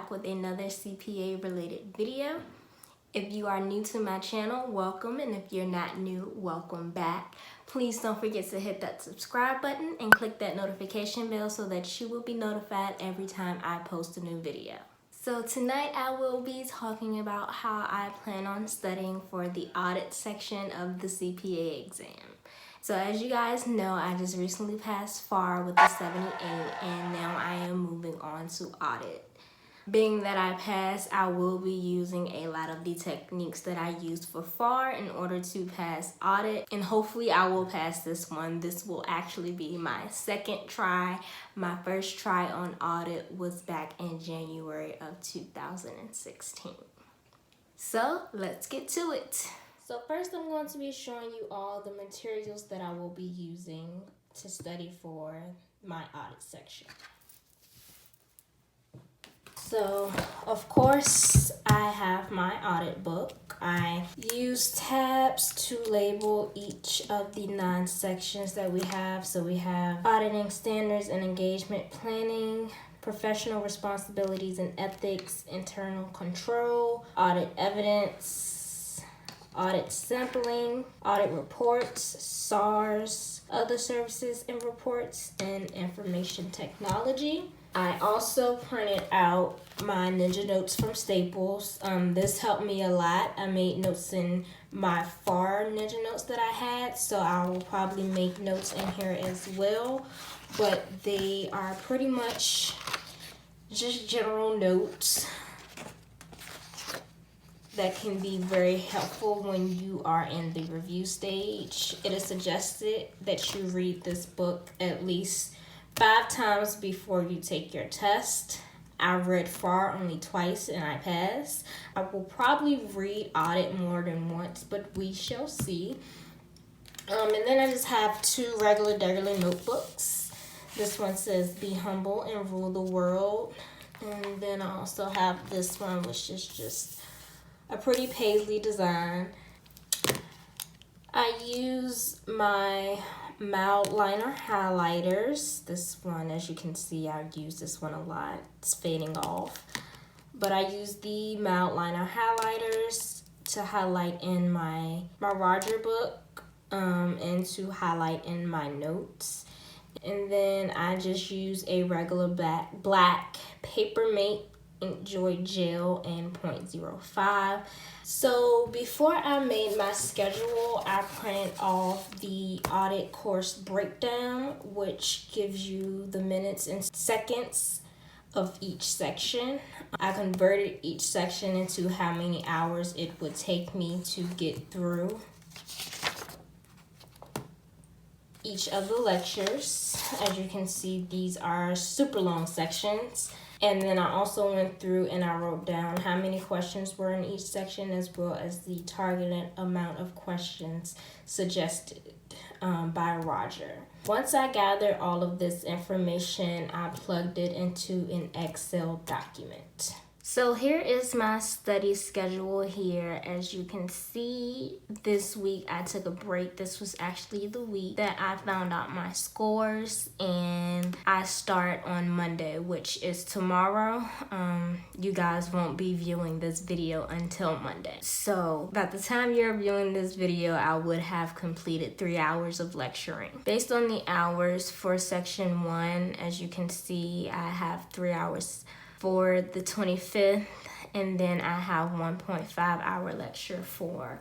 back with another CPA related video. If you are new to my channel, welcome, and if you're not new, welcome back. Please don't forget to hit that subscribe button and click that notification bell so that you will be notified every time I post a new video. So tonight I will be talking about how I plan on studying for the audit section of the CPA exam. So as you guys know, I just recently passed FAR with a 78 and now I am moving on to audit. Being that I passed, I will be using a lot of the techniques that I used for FAR in order to pass audit, and hopefully I will pass this one. This will actually be my second try. My first try on audit was back in January of 2016. So let's get to it. So first I'm going to be showing you all the materials that I will be using to study for my audit section. So, of course, I have my audit book. I use tabs to label each of the 9 sections that we have. So we have auditing standards and engagement planning, professional responsibilities and ethics, internal control, audit evidence, audit sampling, audit reports, SARs, other services and reports, and information technology. I also printed out my Ninja notes from Staples. This helped me a lot. I made notes in my FAR Ninja notes that I had, so I will probably make notes in here as well. But they are pretty much just general notes that can be very helpful when you are in the review stage. It is suggested that you read this book at least 5 times before you take your test. I read FAR only twice and I passed. I will probably read audit more than once, but we shall see. And then I just have 2 regular notebooks. This one says be humble and rule the world. And then I also have this one, which is just a pretty paisley design. I use my mild liner highlighters. This one, as you can see, I use this one a lot. It's fading off. But I use the mild liner highlighters to highlight in my Roger book and to highlight in my notes. And then I just use a regular black Papermate Inkjoy gel and 0.05. So before I made my schedule, I printed off the audit course breakdown, which gives you the minutes and seconds of each section. I converted each section into how many hours it would take me to get through each of the lectures. As you can see, these are super long sections. And then I also went through and I wrote down how many questions were in each section, as well as the targeted amount of questions suggested by Roger. Once I gathered all of this information, I plugged it into an Excel document. So here is my study schedule here. As you can see, this week I took a break. This was actually the week that I found out my scores, and I start on Monday, which is tomorrow. You guys won't be viewing this video until Monday. So by the time you're viewing this video, I would have completed 3 hours of lecturing. Based on the hours for section 1, as you can see, I have 3 hours for the 25th, and then I have 1.5 hour lecture for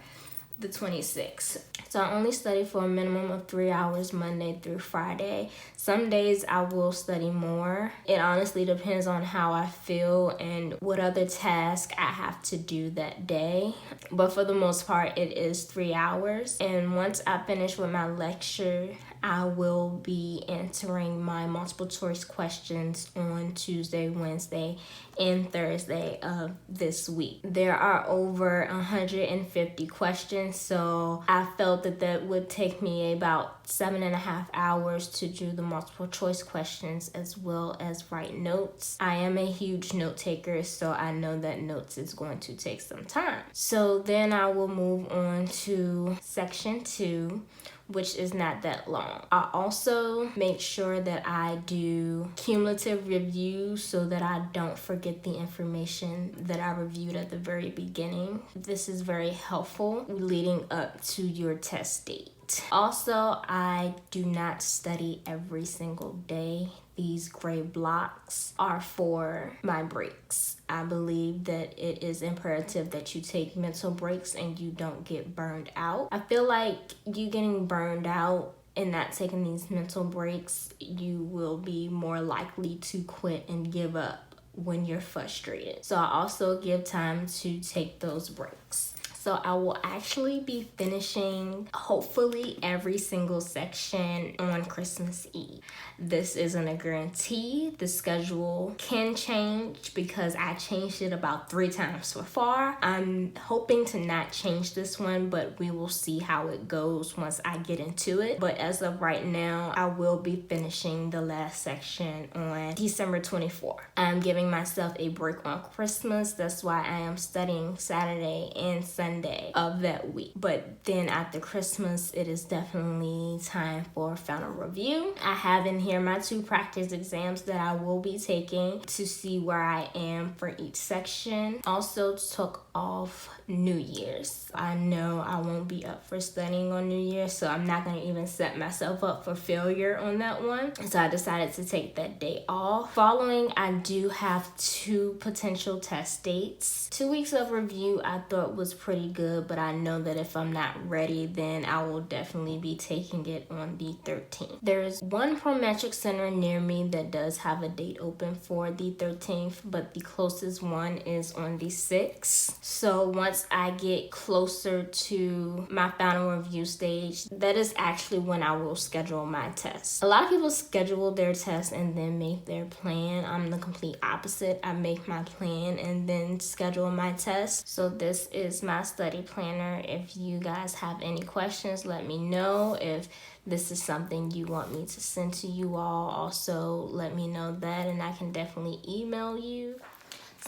the 26th. So I only study for a minimum of 3 hours Monday through Friday. Some days I will study more. It honestly depends on how I feel and what other task I have to do that day. But for the most part, it is 3 hours. And once I finish with my lecture, I will be answering my multiple choice questions on Tuesday, Wednesday, and Thursday of this week. There are over 150 questions, so I felt that would take me about 7.5 hours to do the multiple choice questions as well as write notes. I am a huge note taker, so I know that notes is going to take some time. So then I will move on to section 2, which is not that long. I also make sure that I do cumulative reviews so that I don't forget the information that I reviewed at the very beginning. This is very helpful leading up to your test date. Also, I do not study every single day. These gray blocks are for my breaks. I believe that it is imperative that you take mental breaks and you don't get burned out. I feel like you getting burned out and not taking these mental breaks, you will be more likely to quit and give up when you're frustrated. So I also give time to take those breaks. So I will actually be finishing hopefully every single section on Christmas Eve. This isn't a guarantee. The schedule can change because I changed it about 3 times so far. I'm hoping to not change this one, but we will see how it goes once I get into it. But as of right now, I will be finishing the last section on December 24th. I'm giving myself a break on Christmas. That's why I am studying Saturday and Sunday of that week. But then after Christmas, it is definitely time for final review. I have in here my 2 practice exams that I will be taking to see where I am for each section. Also took off New Year's. I know I won't be up for studying on New Year's, so I'm not going to even set myself up for failure on that one. So I decided to take that day off. Following, I do have 2 potential test dates. 2 weeks of review I thought was pretty good, but I know that if I'm not ready, then I will definitely be taking it on the 13th. There's one Prometric Center near me that does have a date open for the 13th, but the closest one is on the 6th. So once I get closer to my final review stage, that is actually when I will schedule my test. A lot of people schedule their test and then make their plan. I'm the complete opposite. I make my plan and then schedule my test. So this is my study planner. If you guys have any questions, let me know. If this is something you want me to send to you all, also let me know that, and I can definitely email you.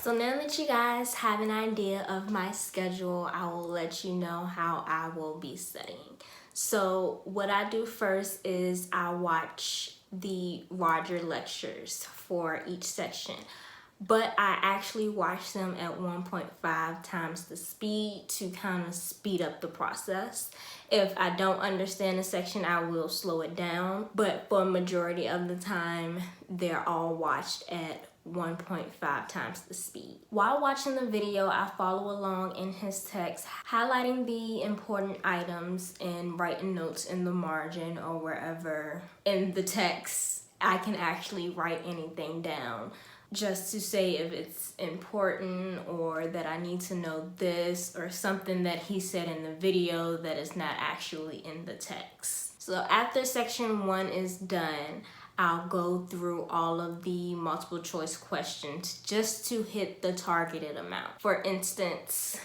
So now that you guys have an idea of my schedule, I will let you know how I will be studying. So what I do first is I watch the Roger lectures for each section. But I actually watch them at 1.5 times the speed to kind of speed up the process. If I don't understand a section, I will slow it down. But for a majority of the time, they're all watched at 1.5 times the speed. While watching the video, I follow along in his text, highlighting the important items and writing notes in the margin or wherever in the text I can actually write anything down, just to say if it's important or that I need to know this or something that he said in the video that is not actually in the text. So after section 1 is done, I'll go through all of the multiple choice questions just to hit the targeted amount. For instance,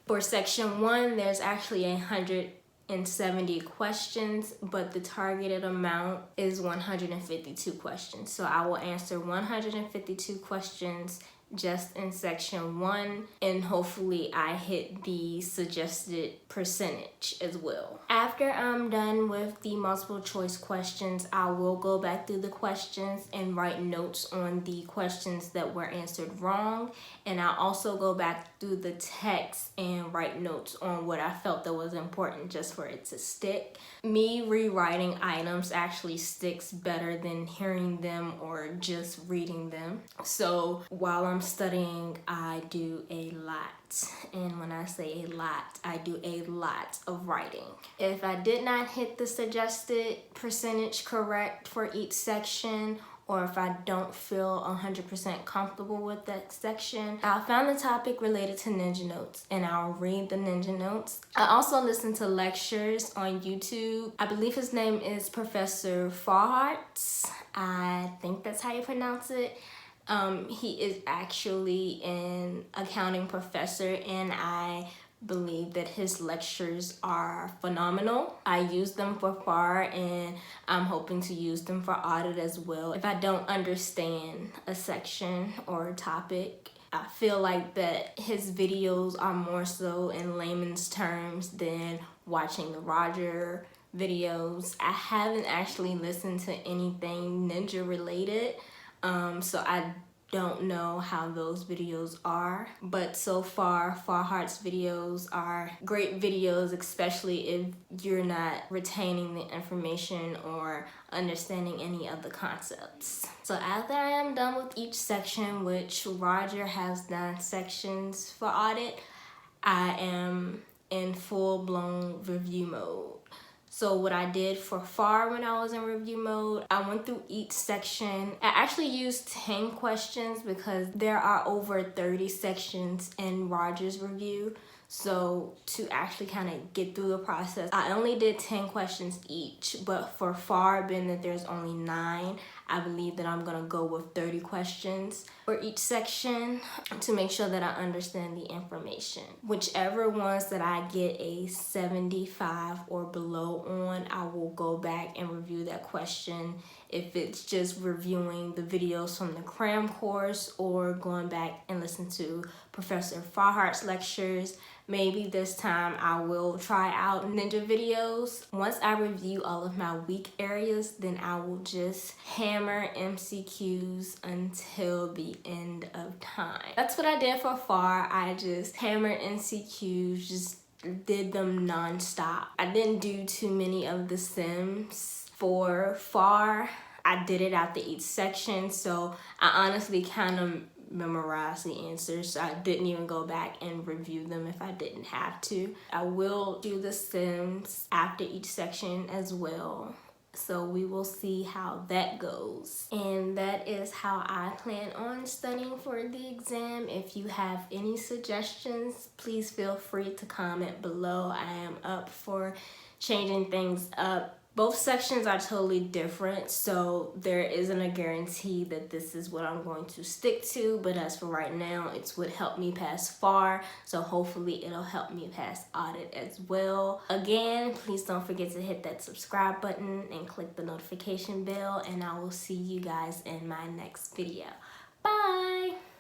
for section 1, there's actually 170 questions, but the targeted amount is 152 questions. So I will answer 152 questions just in section 1, and hopefully I hit the suggested percentage as well. After I'm done with the multiple choice questions, I will go back through the questions and write notes on the questions that were answered wrong, and I'll also go back through the text and write notes on what I felt that was important just for it to stick. Me rewriting items actually sticks better than hearing them or just reading them. So while I'm studying, I do a lot. And when I say a lot, I do a lot of writing. If I did not hit the suggested percentage correct for each section, or if I don't feel 100% comfortable with that section, I'll find the topic related to Ninja Notes and I'll read the Ninja Notes. I also listen to lectures on YouTube. I believe his name is Professor Farhart. I think that's how you pronounce it. He is actually an accounting professor, and I believe that his lectures are phenomenal. I use them for FAR, and I'm hoping to use them for audit as well. If I don't understand a section or a topic, I feel like that his videos are more so in layman's terms than watching the Roger videos. I haven't actually listened to anything ninja related, so I don't know how those videos are, but so far Farhart's videos are great videos, especially if you're not retaining the information or understanding any of the concepts. So after I am done with each section, which Roger has 9 sections for audit, I am in full-blown review mode. So what I did for FAR when I was in review mode, I went through each section. I actually used 10 questions because there are over 30 sections in Roger's review. So to actually kind of get through the process, I only did 10 questions each. But for FAR, being that there's only 9, I believe that I'm gonna go with 30 questions for each section to make sure that I understand the information. Whichever ones that I get a 75 or below on, I will go back and review that question. If it's just reviewing the videos from the cram course or going back and listen to Professor Farhart's lectures, maybe this time I will try out ninja videos. Once I review all of my weak areas, then I will just hammer MCQs until the end of time. That's what I did for FAR. I just hammered MCQs, just did them non-stop. I didn't do too many of the sims. For FAR, I did it after each section, so I honestly kind of memorized the answers, so I didn't even go back and review them if I didn't have to. I will do the sims after each section as well, so we will see how that goes. And that is how I plan on studying for the exam. If you have any suggestions, please feel free to comment below. I am up for changing things up. Both sections are totally different, so there isn't a guarantee that this is what I'm going to stick to, but as for right now, it's what helped me pass FAR, so hopefully it'll help me pass audit as well. Again, please don't forget to hit that subscribe button and click the notification bell, and I will see you guys in my next video. Bye!